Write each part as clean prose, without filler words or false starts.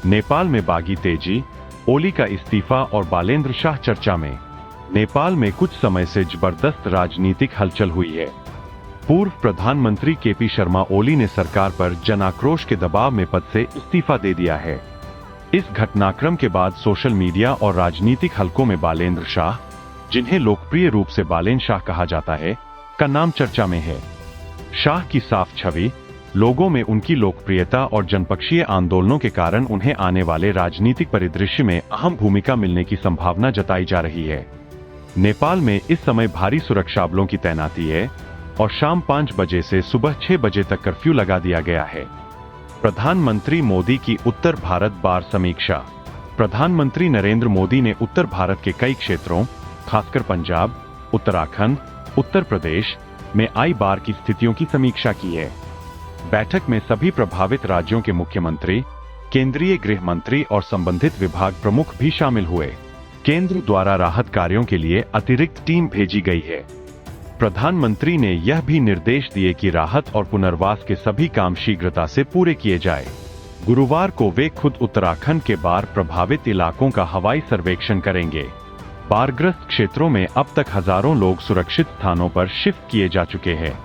नेपाल में बागी तेजी, ओली का इस्तीफा और बालेंद्र शाह चर्चा में। नेपाल में कुछ समय से जबरदस्त राजनीतिक हलचल हुई है। पूर्व प्रधानमंत्री केपी शर्मा ओली ने सरकार पर जन आक्रोश के दबाव में पद से इस्तीफा दे दिया है। इस घटनाक्रम के बाद सोशल मीडिया और राजनीतिक हलकों में बालेंद्र शाह, जिन्हें लोकप्रिय रूप से बालेन शाह कहा जाता है, का नाम चर्चा में है। शाह की साफ छवि, लोगों में उनकी लोकप्रियता और जनपक्षीय आंदोलनों के कारण उन्हें आने वाले राजनीतिक परिदृश्य में अहम भूमिका मिलने की संभावना जताई जा रही है। नेपाल में इस समय भारी सुरक्षा बलों की तैनाती है और शाम 5 बजे से सुबह 6 बजे तक कर्फ्यू लगा दिया गया है। प्रधानमंत्री मोदी की उत्तर भारत बार समीक्षा। प्रधानमंत्री नरेंद्र मोदी ने उत्तर भारत के कई क्षेत्रों, खासकर पंजाब, उत्तराखंड, उत्तर प्रदेश में आई बाढ़ की स्थितियों की समीक्षा की है। बैठक में सभी प्रभावित राज्यों के मुख्यमंत्री, केंद्रीय गृह मंत्री और संबंधित विभाग प्रमुख भी शामिल हुए। केंद्र द्वारा राहत कार्यों के लिए अतिरिक्त टीम भेजी गई है। प्रधानमंत्री ने यह भी निर्देश दिए कि राहत और पुनर्वास के सभी काम शीघ्रता से पूरे किए जाए। गुरुवार को वे खुद उत्तराखंड के बाढ़ प्रभावित इलाकों का हवाई सर्वेक्षण करेंगे। बाढ़ग्रस्त क्षेत्रों में अब तक हजारों लोग सुरक्षित स्थानों पर शिफ्ट किए जा चुके हैं।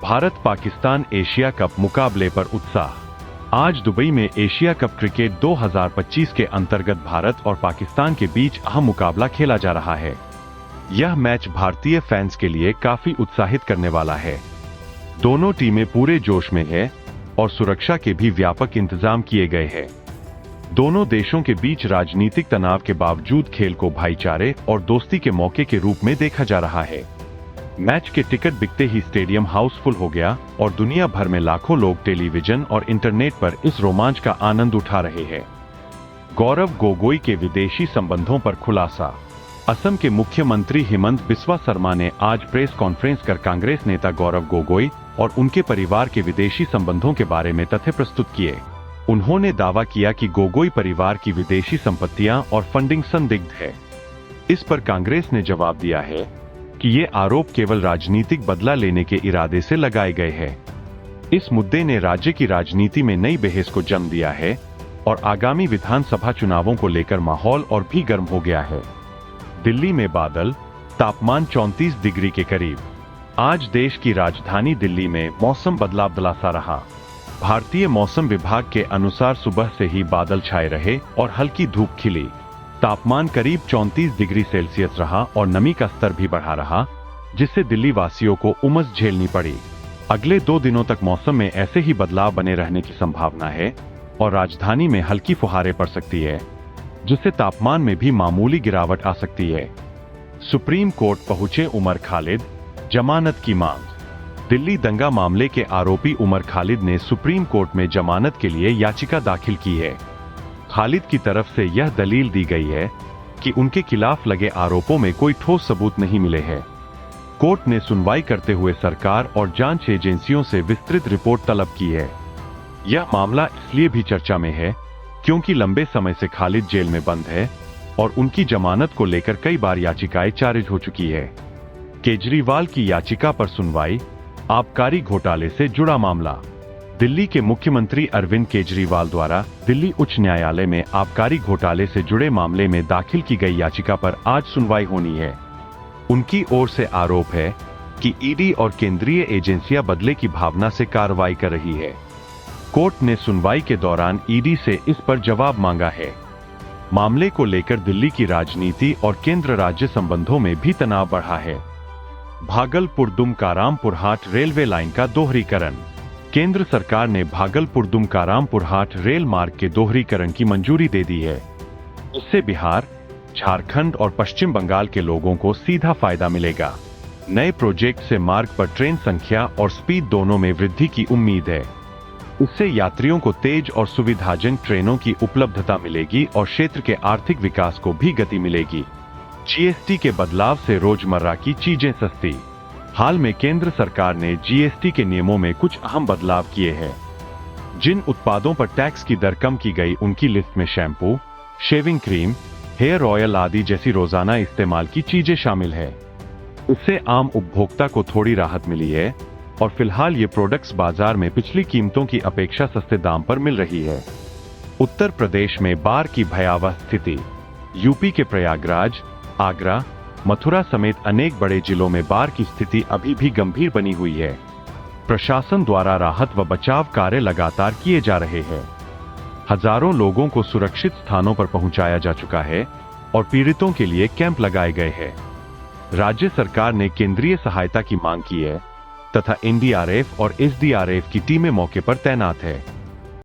भारत पाकिस्तान एशिया कप मुकाबले पर उत्साह। आज दुबई में एशिया कप क्रिकेट 2025 के अंतर्गत भारत और पाकिस्तान के बीच अहम मुकाबला खेला जा रहा है। यह मैच भारतीय फैंस के लिए काफी उत्साहित करने वाला है। दोनों टीमें पूरे जोश में है और सुरक्षा के भी व्यापक इंतजाम किए गए हैं। दोनों देशों के बीच राजनीतिक तनाव के बावजूद खेल को भाईचारे और दोस्ती के मौके के रूप में देखा जा रहा है। मैच के टिकट बिकते ही स्टेडियम हाउसफुल हो गया और दुनिया भर में लाखों लोग टेलीविजन और इंटरनेट पर इस रोमांच का आनंद उठा रहे हैं। गौरव गोगोई के विदेशी संबंधों पर खुलासा। असम के मुख्यमंत्री हिमंत बिस्वा शर्मा ने आज प्रेस कॉन्फ्रेंस कर कांग्रेस नेता गौरव गोगोई और उनके परिवार के विदेशी संबंधों के बारे में तथ्य प्रस्तुत किए। उन्होंने दावा किया कि गोगोई परिवार की विदेशी संपत्तियां और फंडिंग संदिग्ध है। इस पर कांग्रेस ने जवाब दिया है कि ये आरोप केवल राजनीतिक बदला लेने के इरादे से लगाए गए हैं। इस मुद्दे ने राज्य की राजनीति में नई बहस को जन्म दिया है और आगामी विधानसभा चुनावों को लेकर माहौल और भी गर्म हो गया है। दिल्ली में बादल, तापमान 34 डिग्री के करीब। आज देश की राजधानी दिल्ली में मौसम बदला सा रहा। भारतीय मौसम विभाग के अनुसार सुबह से ही बादल छाए रहे और हल्की धूप खिली। तापमान करीब 34 डिग्री सेल्सियस रहा और नमी का स्तर भी बढ़ा रहा, जिससे दिल्ली वासियों को उमस झेलनी पड़ी। अगले 2 दिनों तक मौसम में ऐसे ही बदलाव बने रहने की संभावना है और राजधानी में हल्की फुहारें पड़ सकती है, जिससे तापमान में भी मामूली गिरावट आ सकती है। सुप्रीम कोर्ट पहुंचे उमर खालिद, जमानत की मांग। दिल्ली दंगा मामले के आरोपी उमर खालिद ने सुप्रीम कोर्ट में जमानत के लिए याचिका दाखिल की है। खालिद की तरफ से यह दलील दी गई है कि उनके खिलाफ लगे आरोपों में कोई ठोस सबूत नहीं मिले हैं। कोर्ट ने सुनवाई करते हुए सरकार और जांच एजेंसियों से विस्तृत रिपोर्ट तलब की है। यह मामला इसलिए भी चर्चा में है क्योंकि लंबे समय से खालिद जेल में बंद है और उनकी जमानत को लेकर कई बार याचिकाएं खारिज हो चुकी है। केजरीवाल की याचिका पर सुनवाई। आबकारी घोटाले से जुड़ा मामला। दिल्ली के मुख्यमंत्री अरविंद केजरीवाल द्वारा दिल्ली उच्च न्यायालय में आबकारी घोटाले से जुड़े मामले में दाखिल की गई याचिका पर आज सुनवाई होनी है। उनकी ओर से आरोप है कि ईडी और केंद्रीय एजेंसियां बदले की भावना से कार्रवाई कर रही है। कोर्ट ने सुनवाई के दौरान ईडी से इस पर जवाब मांगा है। मामले को लेकर दिल्ली की राजनीति और केंद्र राज्य संबंधों में भी तनाव बढ़ा है। भागलपुर दुमकारामपुर हाट रेलवे लाइन का दोहरीकरण। केंद्र सरकार ने भागलपुर दुमकारामपुर हाट रेल मार्ग के दोहरीकरण की मंजूरी दे दी है। इससे बिहार, झारखंड और पश्चिम बंगाल के लोगों को सीधा फायदा मिलेगा। नए प्रोजेक्ट से मार्ग पर ट्रेन संख्या और स्पीड दोनों में वृद्धि की उम्मीद है। इससे यात्रियों को तेज और सुविधाजनक ट्रेनों की उपलब्धता मिलेगी और क्षेत्र के आर्थिक विकास को भी गति मिलेगी। जीएसटी के बदलाव से रोजमर्रा की चीजें सस्ती। हाल में केंद्र सरकार ने जीएसटी के नियमों में कुछ अहम बदलाव किए हैं। जिन उत्पादों पर टैक्स की दर कम की गई उनकी लिस्ट में shampoo, shaving cream, hair oil आदि जैसी रोजाना इस्तेमाल की चीजें शामिल है। इससे आम उपभोक्ता को थोड़ी राहत मिली है और फिलहाल ये प्रोडक्ट्स बाजार में पिछली कीमतों की अपेक्षा सस्ते दाम पर मिल रही है। उत्तर प्रदेश में बाढ़ की भयावह स्थिति। यूपी के प्रयागराज, आगरा, मथुरा समेत अनेक बड़े जिलों में बाढ़ की स्थिति अभी भी गंभीर बनी हुई है। प्रशासन द्वारा राहत व बचाव कार्य लगातार किए जा रहे हैं। हजारों लोगों को सुरक्षित स्थानों पर पहुंचाया जा चुका है और पीड़ितों के लिए कैंप लगाए गए हैं। राज्य सरकार ने केंद्रीय सहायता की मांग की है तथा एनडीआरएफ और एसडीआरएफ की टीमें मौके पर तैनात है।